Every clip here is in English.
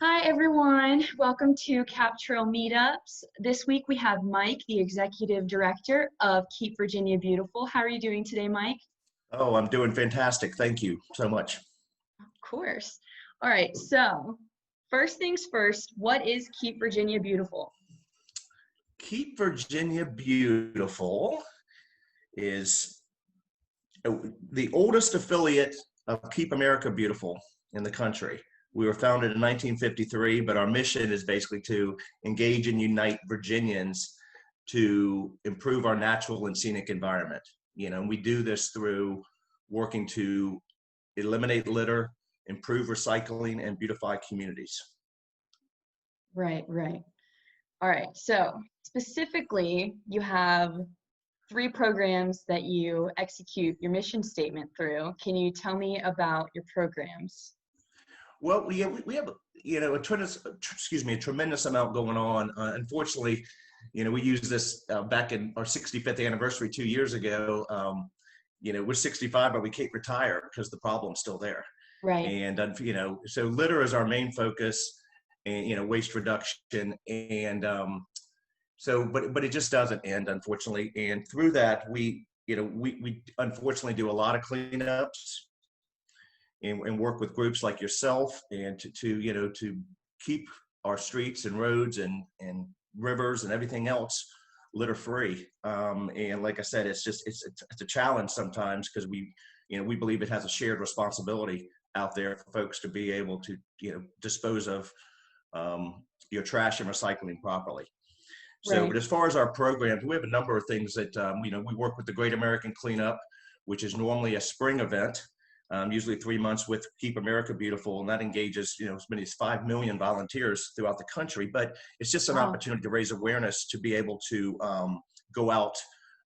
Hi everyone, welcome to Trail Meetups. This week we have Mike, the Executive Director of Keep Virginia Beautiful. How are you doing today, Mike? Oh, I'm doing fantastic. Thank you so much. Of course. All right, so first things first, what is Keep Virginia Beautiful? Keep Virginia Beautiful is the oldest affiliate of Keep America Beautiful in the country. We were founded in 1953, but our mission is basically to engage and unite Virginians to improve our natural and scenic environment. And we do this through working to eliminate litter, improve recycling, and beautify communities. Right. All right, so specifically, you have 3 programs that you execute your mission statement through. Can you tell me about your programs? Well, we have a tremendous amount going on. Unfortunately, we used this back in our 65th anniversary 2 years ago. We're 65, but we can't retire because the problem's still there. Right. And so litter is our main focus, and waste reduction, and but it just doesn't end, unfortunately. And through that, we unfortunately do a lot of cleanups and work with groups like yourself and to keep our streets and roads and rivers and everything else litter free. And like I said, it's a challenge sometimes because we believe it has a shared responsibility out there for folks to be able to dispose of your trash and recycling properly. So, But as far as our programs, we have a number of things that we work with the Great American Cleanup, which is normally a spring event. Usually 3 months with Keep America Beautiful, and that engages as many as 5 million volunteers throughout the country. But it's just an opportunity to raise awareness to be able to go out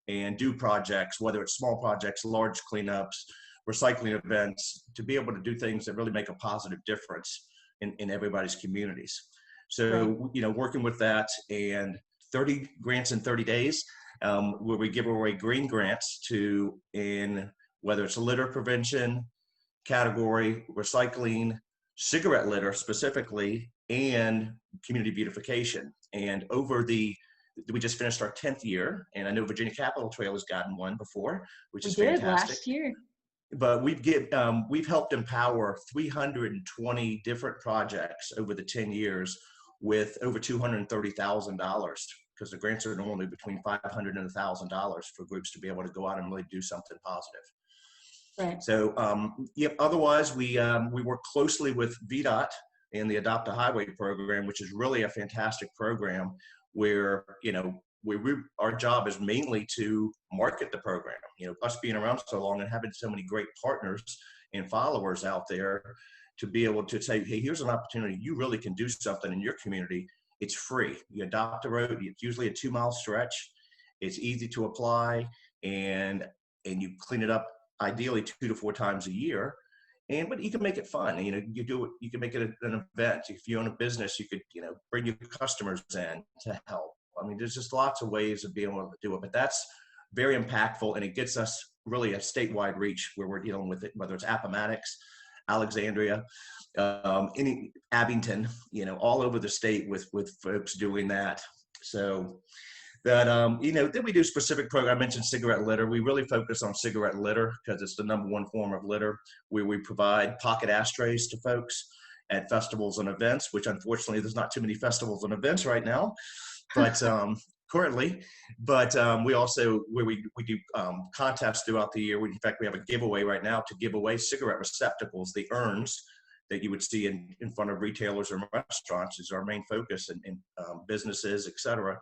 and do projects, whether it's small projects, large cleanups, recycling events, to be able to do things that really make a positive difference in everybody's communities. So working with that, and 30 grants in 30 days, where we give away green grants in whether it's litter prevention category, recycling, cigarette litter specifically, and community beautification. And we just finished our 10th year, and I know Virginia Capitol Trail has gotten one before, which is fantastic. Last year. But we've helped empower 320 different projects over the 10 years with over $230,000, because the grants are normally between $500 and $1,000 for groups to be able to go out and really do something positive. Right. So, otherwise, we work closely with VDOT and the Adopt a Highway program, which is really a fantastic program where, our job is mainly to market the program. Us being around so long and having so many great partners and followers out there to be able to say, hey, here's an opportunity. You really can do something in your community. It's free. You adopt a road. It's usually a 2-mile stretch. It's easy to apply, and you clean it up ideally 2 to 4 times a year. But you can make it fun. You can make it an event. If you own a business, you could bring your customers in to help. I mean, there's just lots of ways of being able to do it, but that's very impactful, and it gets us really a statewide reach where we're dealing with it, whether it's Appomattox, Alexandria, Abington, all over the state with folks doing that. So that, then we do specific program. I mentioned cigarette litter. We really focus on cigarette litter because it's the #1 form of litter, where we provide pocket ashtrays to folks at festivals and events, which unfortunately there's not too many festivals and events right now, but currently. But we also, where we do contests throughout the year. In fact, we have a giveaway right now to give away cigarette receptacles, the urns that you would see in front of retailers or restaurants is our main focus in businesses, et cetera.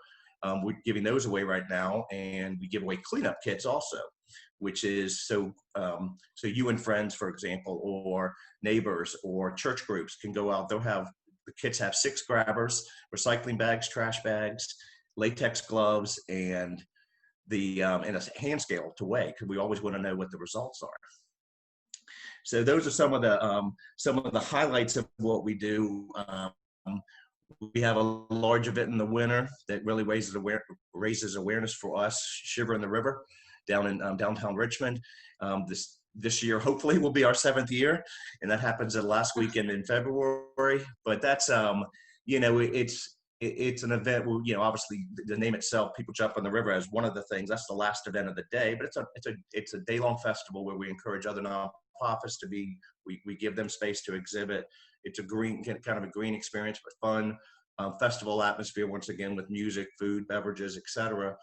We're giving those away right now, and we give away cleanup kits also, which is so you and friends, for example, or neighbors or church groups can go out. The kits have 6 grabbers, recycling bags, trash bags, latex gloves, and and a hand scale to weigh, because we always want to know what the results are. So those are some of the highlights of what we do. We have a large event in the winter that really raises awareness for us, Shiver in the River, down in downtown Richmond. this year, hopefully, will be our 7th year, and that happens the last weekend in February. But that's, you know, it's an event where, you know, obviously the name itself, people jump on the river, as one of the things. That's the last event of the day, but it's a day-long festival where we encourage other nonprofits to be. We give them space to exhibit. It's a kind of a green experience, but fun festival atmosphere, once again, with music, food, beverages, etc.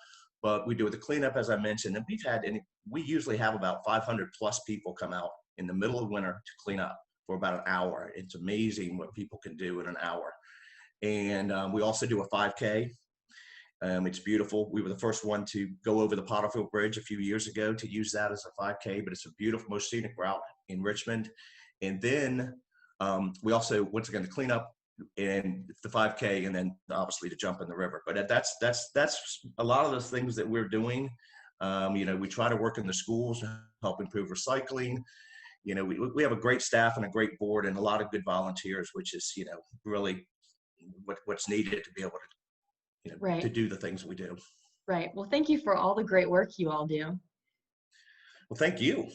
But we do the cleanup, as I mentioned, and we usually have about 500 plus people come out in the middle of winter to clean up for about an hour. It's amazing what people can do in an hour. And we also do a 5K. It's beautiful. We were the first one to go over the Potterfield Bridge a few years ago to use that as a 5K, but it's a beautiful, most scenic route in Richmond. And then we also, once again, the cleanup and the 5K, and then obviously to jump in the river. But that's a lot of the things that we're doing. You know, we try to work in the schools to help improve recycling. You know, we have a great staff and a great board and a lot of good volunteers, which is, you know, really what's needed to be able to, you know, Right. to do the things we do. Right. Well, thank you for all the great work you all do. Well, thank you.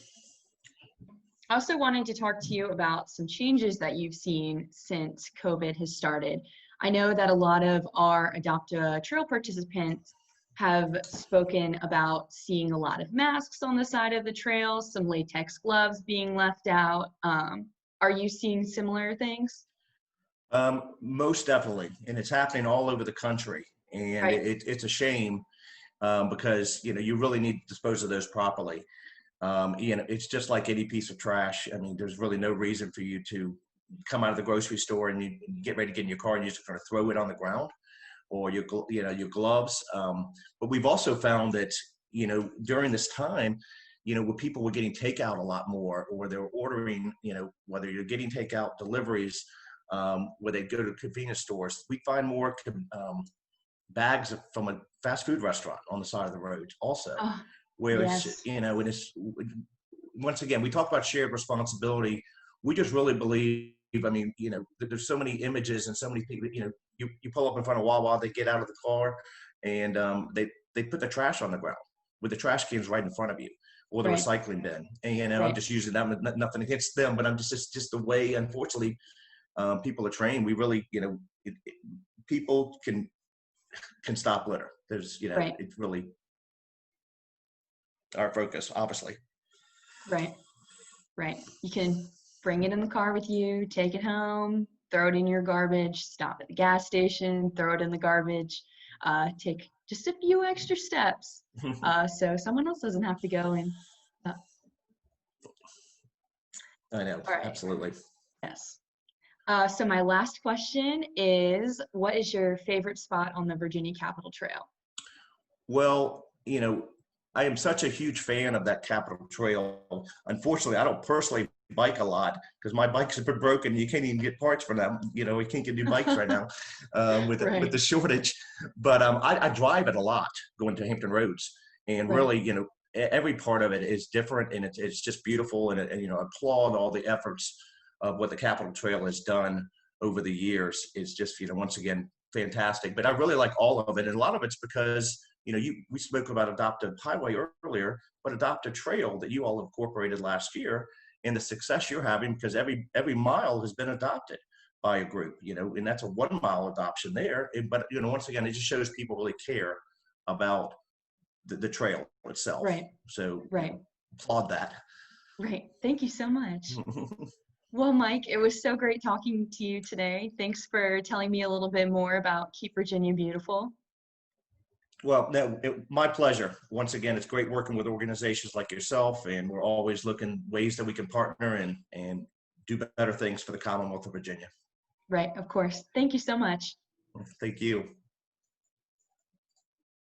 I also wanted to talk to you about some changes that you've seen since COVID has started. I know that a lot of our Adopt a Trail participants have spoken about seeing a lot of masks on the side of the trail, some latex gloves being left out. Are you seeing similar things? Most definitely, and it's happening all over the country, and Right. it's a shame because, you know, you really need to dispose of those properly. You know, it's just like any piece of trash. I mean, there's really no reason for you to come out of the grocery store and you get ready to get in your car and you're just going to throw it on the ground, or your gloves. But we've also found that, you know, during this time, you know, where people were getting takeout a lot more, or they were ordering, you know, whether you're getting takeout deliveries, where they go to convenience stores, we find more bags from a fast food restaurant on the side of the road also, Oh, where it's, yes. you know, and it's, once again, we talk about shared responsibility. We just really believe, I mean, you know, there's so many images and so many people, you know, you pull up in front of Wawa, they get out of the car and they put the trash on the ground with the trash cans right in front of you, or the Right. recycling bin. And, you know, I'm Right. just using them, nothing against them, but I'm just the way, unfortunately, people are trained. We really, you know, people can stop litter. There's, you know, Right. it's really our focus, obviously. Right. Right. You can bring it in the car with you, take it home, throw it in your garbage, stop at the gas station, throw it in the garbage, take just a few extra steps so someone else doesn't have to go and. I know, All right. absolutely. Yes. So my last question is, what is your favorite spot on the Virginia Capitol Trail? Well, you know, I am such a huge fan of that Capitol Trail. Unfortunately, I don't personally bike a lot because my bikes have been broken. You can't even get parts for them. You know, we can't get new bikes right now with Right. the shortage. But I drive it a lot going to Hampton Roads, and Right. really, you know, every part of it is different, and it's just beautiful. And you know, applaud all the efforts of what the Capitol Trail has done over the years. It's just, you know, once again, fantastic. But I really like all of it, and a lot of it's because, you know, we spoke about Adopt a Highway earlier, but Adopt a Trail that you all incorporated last year, and the success you're having because every mile has been adopted by a group, you know, and that's a 1 mile adoption there. But, you know, once again, it just shows people really care about the trail itself. Right. So, Right. you know, applaud that. Right. Thank you so much. Well, Mike, it was so great talking to you today. Thanks for telling me a little bit more about Keep Virginia Beautiful. Well, no, my pleasure. Once again, it's great working with organizations like yourself, and we're always looking ways that we can partner and do better things for the Commonwealth of Virginia. Right, of course. Thank you so much. Thank you.